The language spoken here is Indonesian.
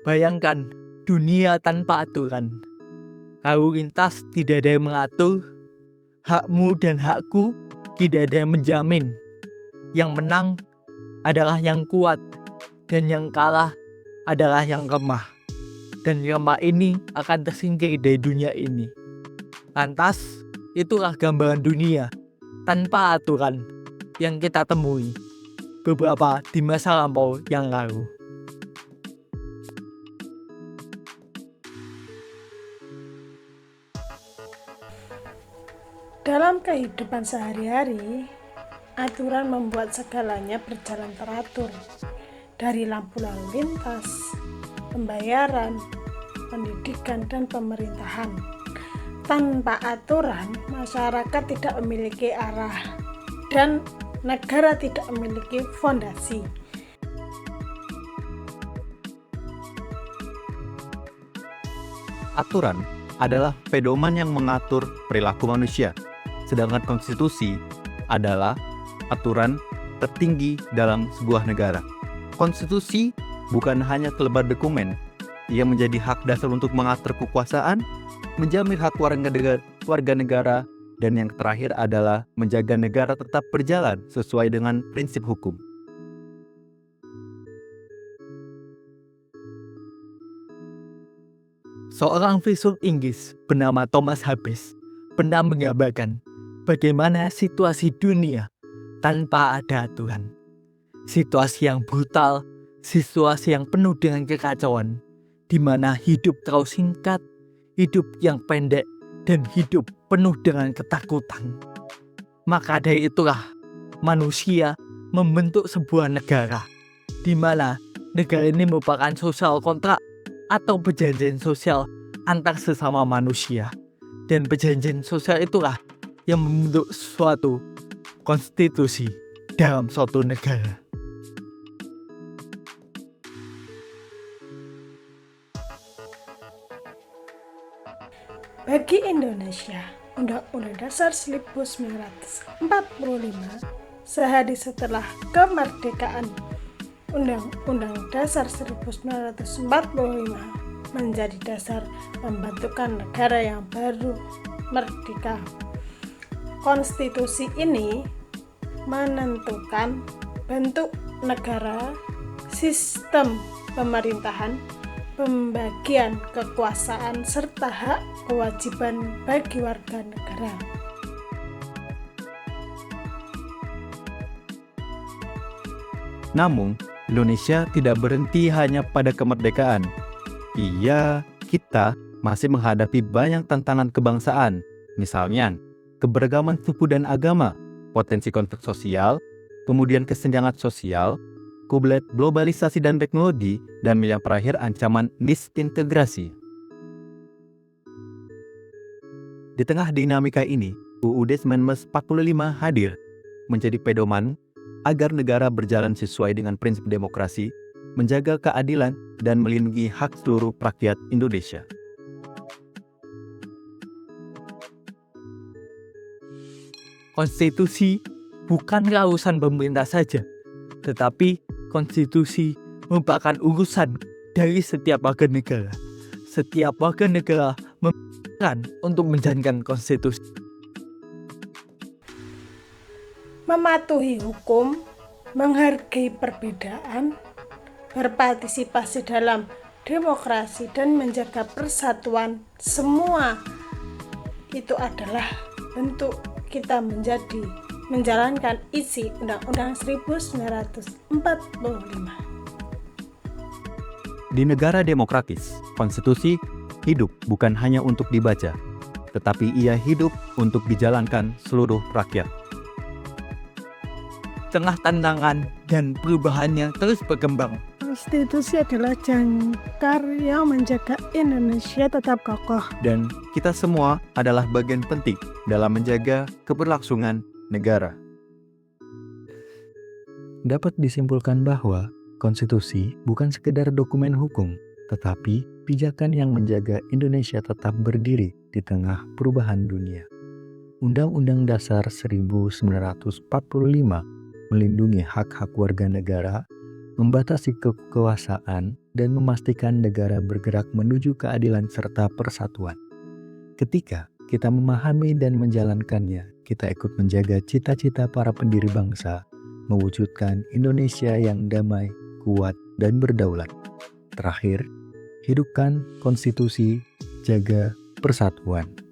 Bayangkan dunia tanpa aturan. Lalu lintas tidak ada yang mengatur, hakmu dan hakku tidak ada yang menjamin. Yang menang adalah yang kuat, dan yang kalah adalah yang lemah. Dan yang lemah ini akan tersingkir dari dunia ini. Lantas, itulah gambaran dunia tanpa aturan yang kita temui beberapa di masa lampau yang lalu. Dalam kehidupan sehari-hari, aturan membuat segalanya berjalan teratur. Dari lampu lalu lintas, pembayaran, pendidikan, dan pemerintahan. Tanpa aturan, masyarakat tidak memiliki arah dan negara tidak memiliki fondasi. Aturan adalah pedoman yang mengatur perilaku manusia, sedangkan konstitusi adalah aturan tertinggi dalam sebuah negara. Konstitusi bukan hanya selebar dokumen, ia menjadi hak dasar untuk mengatur kekuasaan, menjamin hak warga negara, dan yang terakhir adalah menjaga negara tetap berjalan sesuai dengan prinsip hukum. Seorang filsuf Inggris bernama Thomas Hobbes pernah menggambarkan bagaimana situasi dunia tanpa ada aturan. Situasi yang brutal, situasi yang penuh dengan kekacauan, di mana hidup terlalu singkat, hidup yang pendek, dan hidup penuh dengan ketakutan. Maka dari itulah manusia membentuk sebuah negara, di mana negara ini merupakan sosial kontrak atau perjanjian sosial antar sesama manusia. Dan perjanjian sosial itulah yang membentuk suatu konstitusi dalam suatu negara. Bagi Indonesia, Undang-Undang Dasar 1945 sehari setelah kemerdekaan, Undang-Undang Dasar 1945 menjadi dasar pembentukan negara yang baru merdeka. Konstitusi ini menentukan bentuk negara, sistem pemerintahan, pembagian kekuasaan, serta hak kewajiban bagi warga negara. Namun, Indonesia tidak berhenti hanya pada kemerdekaan. Kita masih menghadapi banyak tantangan kebangsaan, misalnya keberagaman suku dan agama, potensi konflik sosial, kemudian kesenjangan sosial, globalisasi dan teknologi, dan yang terakhir ancaman disintegrasi. Di tengah dinamika ini, UUD 1945 hadir menjadi pedoman agar negara berjalan sesuai dengan prinsip demokrasi, menjaga keadilan, dan melindungi hak seluruh rakyat Indonesia. Konstitusi bukanlah urusan pemerintah saja, tetapi konstitusi merupakan urusan dari setiap warga negara. Setiap warga negara memiliki untuk menjalankan konstitusi. Mematuhi hukum, menghargai perbedaan, berpartisipasi dalam demokrasi, dan menjaga persatuan, semua itu adalah bentuk kita menjalankan isi Undang-Undang 1945. Di negara demokratis, konstitusi hidup bukan hanya untuk dibaca, tetapi ia hidup untuk dijalankan seluruh rakyat. Tengah tantangan dan perubahan yang terus berkembang, Konstitusi adalah jangkar yang menjaga Indonesia tetap kokoh. Dan kita semua adalah bagian penting dalam menjaga keberlangsungan negara. Dapat disimpulkan bahwa konstitusi bukan sekedar dokumen hukum, tetapi pijakan yang menjaga Indonesia tetap berdiri di tengah perubahan dunia. Undang-Undang Dasar 1945 melindungi hak-hak warga negara, membatasi kekuasaan, dan memastikan negara bergerak menuju keadilan serta persatuan. Ketika kita memahami dan menjalankannya, kita ikut menjaga cita-cita para pendiri bangsa, mewujudkan Indonesia yang damai, kuat, dan berdaulat. Terakhir, hidupkan konstitusi, jaga persatuan.